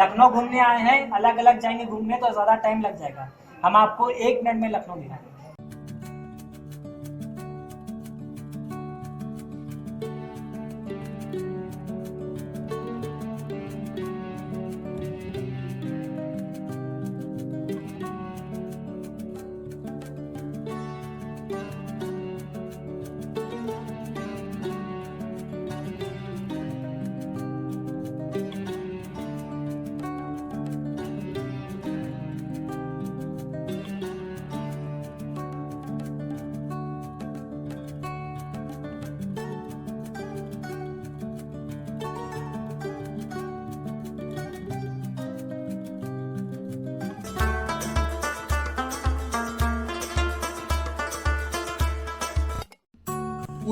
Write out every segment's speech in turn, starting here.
लखनऊ घूमने आए हैं, अलग अलग जाएंगे घूमने तो ज़्यादा टाइम लग जाएगा। हम आपको 1 मिनट में लखनऊ दिखाएंगे।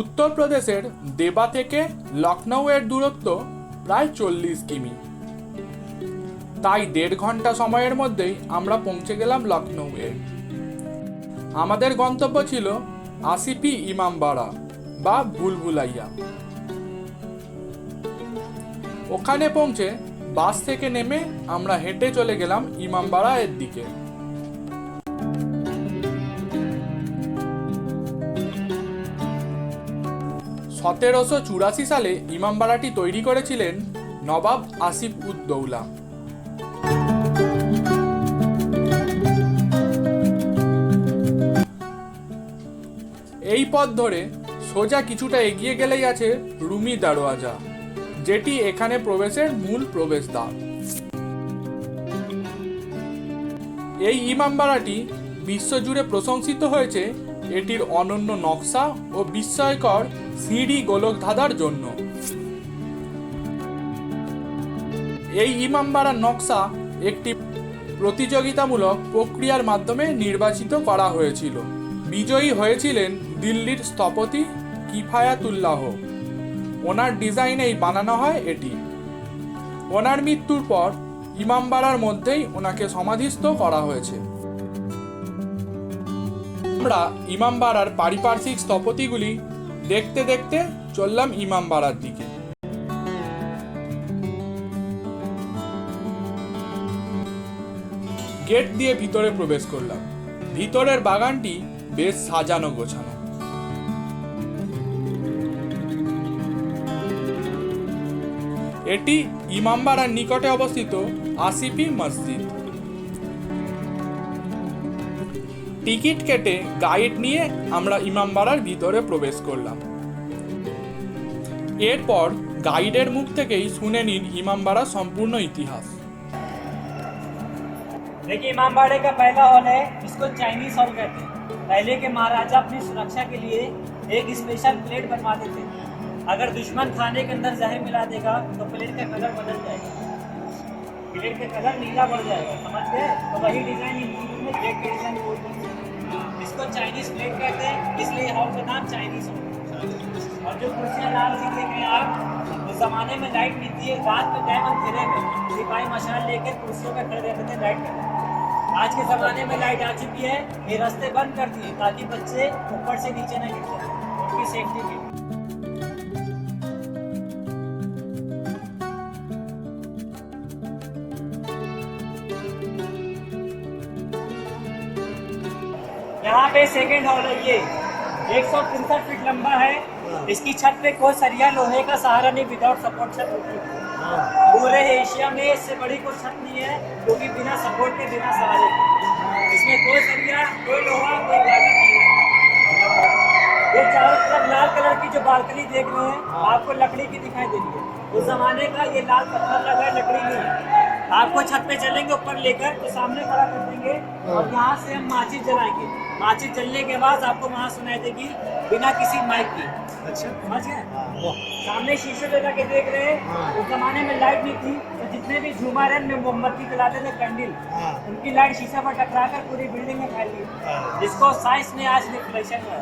উত্তরপ্রদেশের দেবা থেকে লখনউয়ের দূরত্ব প্রায় 40 কিমি। তাই 1.5 ঘন্টা সময়ের মধ্যেই আমরা পৌঁছে গেলাম লখনউয়ে। আমাদের গন্তব্য ছিল আসিপি ইমামবাড়া বা ভুলভুলাইয়া। ওখানে পৌঁছে বাস থেকে নেমে আমরা হেঁটে চলে গেলাম ইমামবাড়া এর দিকে। 1784 সালে ইমামবাড়াটি তৈরি করেছিলেন নবাব আসিফ উদ দৌলা। এই পথ ধরে সোজা কিছুটা এগিয়ে গেলেই আছে রুমি দরওয়াজা, যেটি এখানে প্রবেশের মূল প্রবেশদ্বার। এই ইমামবাড়াটি বিশ্বজুড়ে প্রশংসিত হয়েছে এটির অনন্য নকশা ও বিস্ময়কর সিঁড়ি গোলকধাঁধার জন্য। এই ইমামবাড়ার নকশা একটি প্রতিযোগিতামূলক প্রক্রিয়ার মাধ্যমে নির্বাচিত করা হয়েছিল। বিজয়ী হয়েছিলেন দিল্লির স্থপতি কিফায়াতুল্লাহ। ওনার ডিজাইনেই বানানো হয় এটি। ওনার মৃত্যুর পর ইমামবাড়ার মধ্যেই ওনাকে সমাধিস্থ করা হয়েছে। আমরা ইমামবাড়ার পারিপার্শ্বিক স্থপতিগুলি দেখতে দেখতে চললাম ইমামবাড়ার দিকে। গেট দিয়ে ভিতরে প্রবেশ করলাম। ভিতরের বাগানটি বেশ সাজানো গোছানো। এটি ইমামবাড়ার নিকটে অবস্থিত আসিফি মসজিদ। টিকিট কেটে গাইড নিয়ে আমরা ইমামবাড়ার ভিতরে প্রবেশ করলাম। এরপর গাইডের মুখ থেকেই শুনে নিন ইমামবাড়ার সম্পূর্ণ ইতিহাস। देखिए, इमामबाड़े का पहला हॉल है, इसको चाइनीज हॉल कहते हैं। पहले के महाराजा अपनी सुरक्षा के लिए एक स्पेशल प्लेट बनवाते थे। अगर दुश्मन खाने के अंदर जहर मिला देगा तो प्लेट का कलर बदल जाएगा, प्लेट का कलर नीला बढ़ जाएगा, समझ गए? तो वही डिजाइन में प्लेट के डिजाइन बोलते हैं। इसको चाइनीज प्लेट कहते हैं, इसलिए हॉल का नाम चाइनीज हॉल। और जो कुर्सियाँ लाल सी देख रहे हैं आप, उस जमाने में लाइट नहीं थी। रात के टाइम अंधेरे में सिपाही मशाल लेकर कुर्सियों पर खड़े रहते थे लाइट करते। आज के ज़माने में लाइट आ चुकी है, ये रास्ते बंद कर दिए ताकि बच्चे ऊपर से नीचे न गिर जाए, उनकी सेफ्टी के लिए। यहाँ पे सेकेंड हॉल है, ये 163 फीट लंबा है। इसकी छत पे कोई सरिया लोहे का सहारा नहीं, विदाउट सपोर्ट छत होती है। पूरे एशिया में इससे बड़ी कोई छत नहीं है, क्योंकि बिना सपोर्ट के, बिना सहारे के इसमें कोई सरिया, कोई लोहा, कोई गाड़ी नहीं है। ये चारों तरफ लाल कलर की जो बालकनी देख रहे हैं, आपको लकड़ी की दिखाई दे रही है। उस जमाने का ये लाल पत्थर लगा है, लकड़ी नहीं है। आपको छत पे चलेंगे ऊपर लेकर तो सामने खड़ा कर देंगे और यहाँ से हम माचिस जलाएंगे। माचिस जलने के बाद आपको वहाँ सुनाई देगी बिना किसी माइक की। अच्छा, समझ गए? सामने शीशे लगा के देख रहे हैं। उस जमाने में लाइट नहीं थी, तो जितने भी झूमर है में मोमबत्ती जलाते थे, कैंडल, उनकी लाइट शीशे पर टकरा कर पूरी बिल्डिंग में फैल गई, जिसको साइंस ने आज रिफ्लेक्शन है।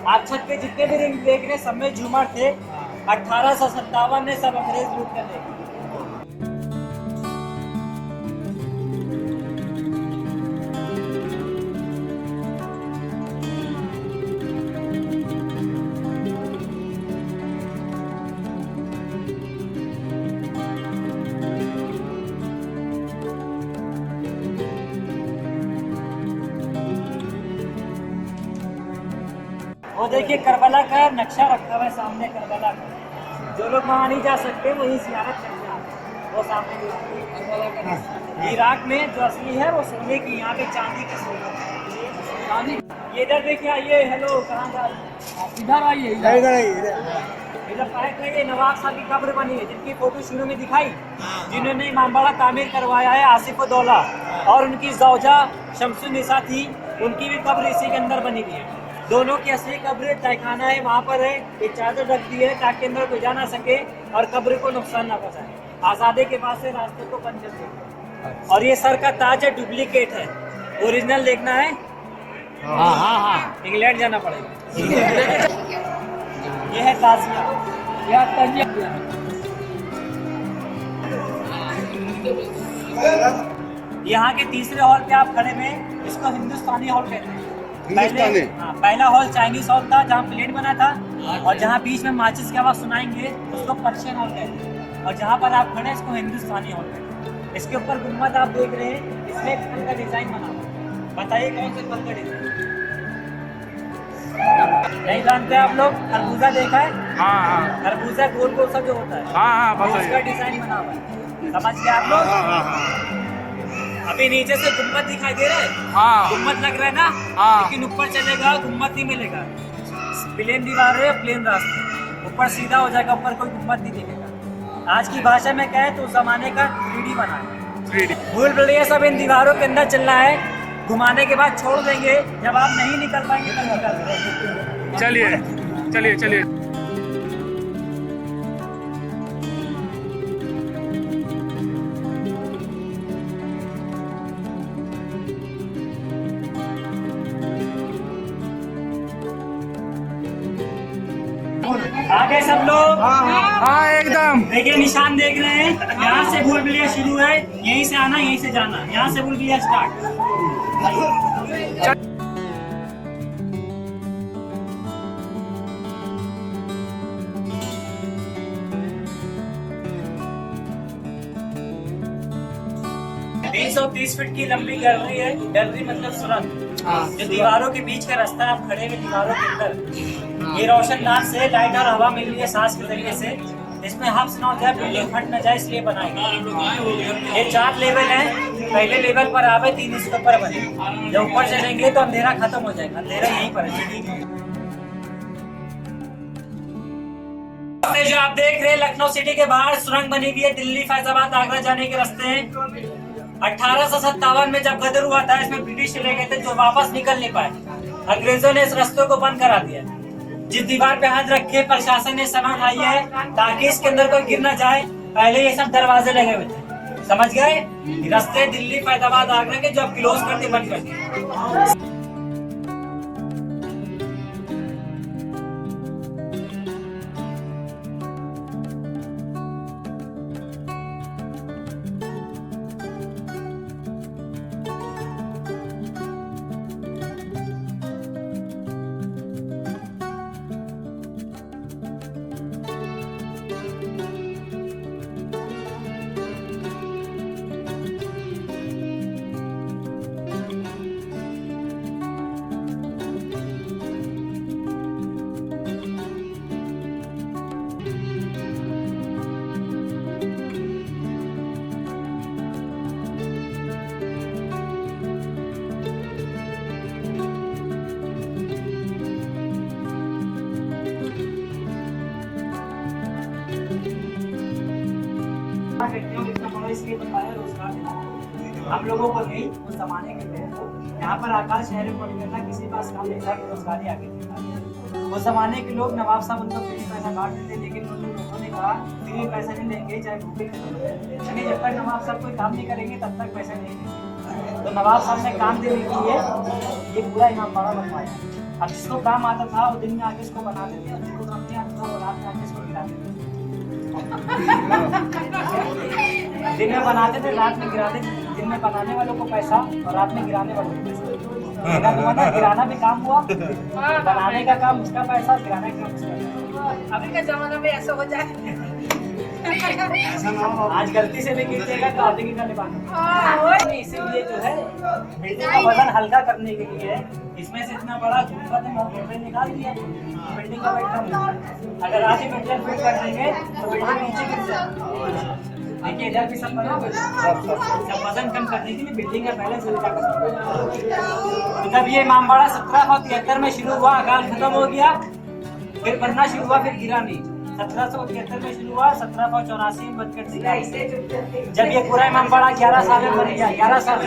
आप छत पे जितने भी रिंग देख रहे हैं सब में झूमर थे। 1857 में सब अंग्रेज लूट कर ले गए। वो देखिए करबला का नक्शा रखा हुआ है सामने, करबला का। जो लोग वहाँ नहीं जा सकते वही जियारत करते हैं। वो सामने करबला का नक्शा। इराक में जो असली है वो सोने की, यहाँ पे चांदी की सोना। ये इधर देखिए, आइए। हेलो, कहाँ जा रहे हैं? इधर आइए, इधर पैक है। ये नवाब साहब की कब्र बनी है, जिनकी फोटो शुरू में दिखाई, जिन्होंने इमामबाड़ा तामीर करवाया है, आसिफ उद्दौला, और उनकी जौजा शमसुन्निसा थी, उनकी भी कब्र इसी के अंदर बनी हुई है। दोनों की असली कब्र तहखाना है, वहाँ पर है। एक चादर रख दी है ताकि अंदर कोई जा ना सके और कब्र को नुकसान ना पहुँचाए। आज़ादी के बाद से रास्ते को बंद कर दिया। और ये सर का ताज है, डुप्लीकेट है। ओरिजिनल देखना है? हाँ, इंग्लैंड जाना पड़ेगा। ये है ताजिया, यह ताजिया। यहाँ के तीसरे हॉल पे आप खड़े में, इसको हिंदुस्तानी हॉल कहते हैं। पहले पहला हॉल चाइनीज हॉल था, जहाँ प्लेट बना था, और जहाँ बीच में माचिस की आवाज सुनाएंगे उसको पर्शियन हॉल कहते हैं। और जहाँ पर आप खड़े इसको हिंदुस्तानी हॉल कहते हैं। इसके ऊपर गुम्बद आप देख रहे हैं, इसमें एक फल का डिजाइन बना हुआ है। बताइए कौन से फल का डिजाइन? नहीं जानते आप लोग? खरबूजा देखा है? हाँ। खरबूजा गोल गोल सा जो होता है, उसका डिजाइन बना हुआ है। समझ गए आप लोग? अभी नीचे से गुम्बद दिखाई दे रहा है, गुम्बद लग रहा है ना, लेकिन ऊपर चलेगा गुम्बद नहीं मिलेगा। प्लेन दीवार है, प्लेन रास्ता, ऊपर सीधा हो जाएगा, ऊपर कोई गुम्बद नहीं दिखेगा। आज की भाषा में कहे तो उस जमाने का 3D बना है। भूल भुलैया सब इन दीवारों के अंदर चलना है, घुमाने के बाद छोड़ देंगे। जब आप नहीं निकल पाएंगे तब निकल। चलिए। आगे सब लोग? हाँ, एकदम। देखिए निशान देख रहे हैं, यहाँ से भूल भुलैया शुरू है, यहीं से आना, यहीं से जाना, यहाँ से भूल भुलैया स्टार्ट। तीन 330 फीट की लंबी गैलरी है। गैलरी मतलब सुरंग, जो दीवारों के बीच का रास्ता है। आप खड़े हुए दीवारों के अंदर, ये रोशनदान से लाइट और हवा मिल रही है सांस के जरिए से। इसमें हफ्स ना हो जाए, बिल्डिंग फट ना जाए, इसलिए बनाए गए। ये 4 लेवल है। पहले लेवल पर आवे 3 इसके ऊपर बने। जब ऊपर चलेंगे तो अंधेरा खत्म हो जाएगा, अंधेरा यहीं पर है। जो आप देख रहे हैं लखनऊ सिटी के बाहर सुरंग बनी हुई है, दिल्ली फैजाबाद आगरा जाने के रास्ते हैं। 1857 में जब गदर हुआ था, इसमें ब्रिटिश चले गए थे, जो वापस निकल नहीं पाए। अंग्रेजों ने इस रास्ते को बंद करा दिया। जिस दीवार पे हाथ रखे प्रशासन ने समय उठाई है ताकि इसके अंदर कोई गिर ना जाए। पहले ये सब दरवाजे लगे हुए थे, समझ गए? रास्ते दिल्ली फैजाबाद आगरा के जो अब क्लोज करते बंद कर दिए। इसलिए बताया रोजगार देना हम लोगों को नहीं, उस जमाने के लिए। यहाँ पर आकाश शहर में पड़ गया था, किसी पास काम नहीं था कि रोजगारी आगे थी। उस जमाने के लोग नवाब साहब उनको फ्री पैसा बांट देते, लेकिन उन लोगों ने कहा फ्री पैसा नहीं देंगे, चाहे भूखे यानी जब तक नवाब साहब कोई काम नहीं करेंगे तब तक पैसा नहीं देंगे। तो नवाब साहब ने काम देने के लिए ये पूरा इमामबाड़ा बनवाया। अब जिसको काम आता था वो दिन में आके इसको बना देते, और जिसको काम नहीं आता था वो रात में आके इसको गिरा देते। दिन में बनाते थे, रात में गिराते। दिन में बनाने वालों को पैसा और रात में गिराने वालों को पैसा। गिराना भी काम हुआ, बनाने का काम उसका पैसा, गिराने का काम उसका। अभी के जमाने में ऐसा हो जाए। आज गलती से भी गिर जाएगा तो आधे की गले बांध। इसीलिए जो है बिल्डिंग का वजन हल्का करने के लिए इसमें से इतना बड़ा गुंबद है मोटे निकाल दिया, बिल्डिंग का वेट कम होता है। अगर आज ही मेंटेन फिट कर देंगे तो बिल्डिंग नीचे गिर जाएगी। देखिए इधर भी सब बना हुआ है, सब वजन कम करने के लिए बिल्डिंग का बैलेंस हल्का कर। जब ये इमामबाड़ा 1773 में शुरू हुआ, अकाल खत्म हो गया, फिर बनना शुरू हुआ, फिर गिरा नहीं। 1773 में शुरू हुआ, 1784 में बनकर दिखा। जब ये पूरा इमामबाड़ा 11 साल में बन गया, 11 साल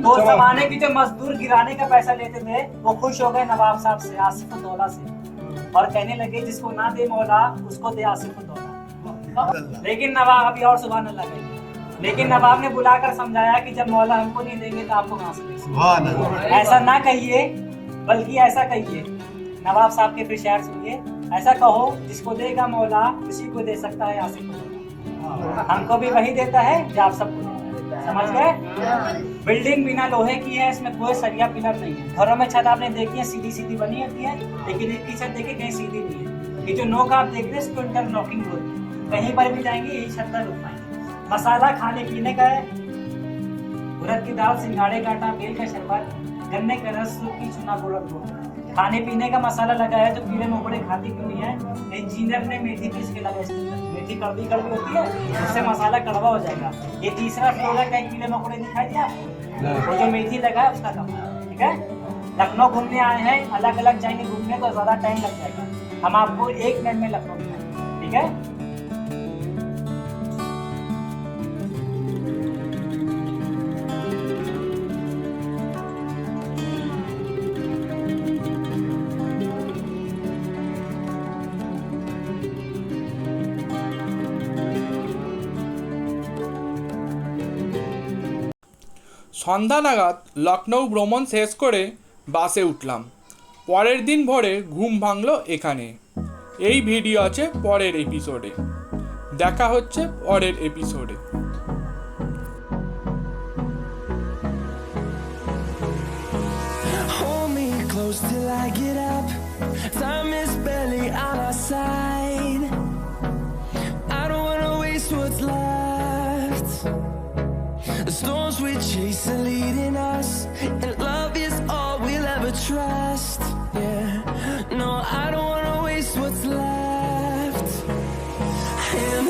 तो जमाने की जो मजदूर गिराने का पैसा लेते थे वो खुश हो गए नवाब साहब से, आसिफ उद्दौला से, और कहने लगे जिसको ना दे मौला उसको दे आसिफ उद्दौला। लेकिन नवाब अभी और सुभान अल्लाह कहेंगे, लेकिन नवाब ने बुलाकर समझाया कि जब मौला हमको नहीं देंगे तो आपको कहाँ से देंगे। ऐसा ना कहिए, बल्कि ऐसा कहिए। नवाब साहब के फिर शेर सुनिए, ऐसा कहो जिसको देगा मौला उसी को दे सकता है आसिफ उद्दौला। हमको भी वही देता है जो आप सबको, समझ गए। बिल्डिंग बिना लोहे की है, इसमें कोई सरिया पिलर नहीं है। घरों में छत आपने देखी है सीधी सीधी बनी होती है, लेकिन इसकी छत देखिए कहीं सीधी नहीं है। ये जो नोक आप देख रहे हैं इसको इंटरलॉकिंग होती है, कहीं पर भी जाएंगे यही छत पर रुक पाएंगे। मसाला खाने पीने का है, उड़द की दाल, सिंघाड़े का आटा, बेल का शरबत, गन्ने का रस, सूखी चुना, गुड़। खाने पीने का मसाला लगा है तो कीड़े मकोड़े खाती क्यों नहीं है। इंजीनियर ने मेथी पीस के लगा इसके अंदर, मेथी कड़वी कड़वी होती है, उससे मसाला कड़वा हो जाएगा। ये तीसरा फ्लोर है, कहीं कीड़े मकोड़े दिखाई दिया आपको, वो जो मेथी लगा है उसका काम है। ठीक है, लखनऊ घूमने आए हैं, अलग अलग जाएंगे घूमने तो ज्यादा टाइम लग जाएगा, हम आपको 1 मिनट में लखनऊ दिखाएंगे। ठीक है, সন্ধ্যা নাগাদ লখনৌ ভ্রমণ শেষ করে বাসে উঠলাম। পরের দিন ভোরে ঘুম ভাঙলো এখানে। এই ভিডিও আছে পরের এপিসোডে। দেখা হচ্ছে পরের এপিসোডে। Hold me close till I get up. Time is barely on our side. I don't wanna waste what's left. The storms we chase are leading us, and love is all we'll ever trust. Yeah, no, I don't wanna waste what's left. And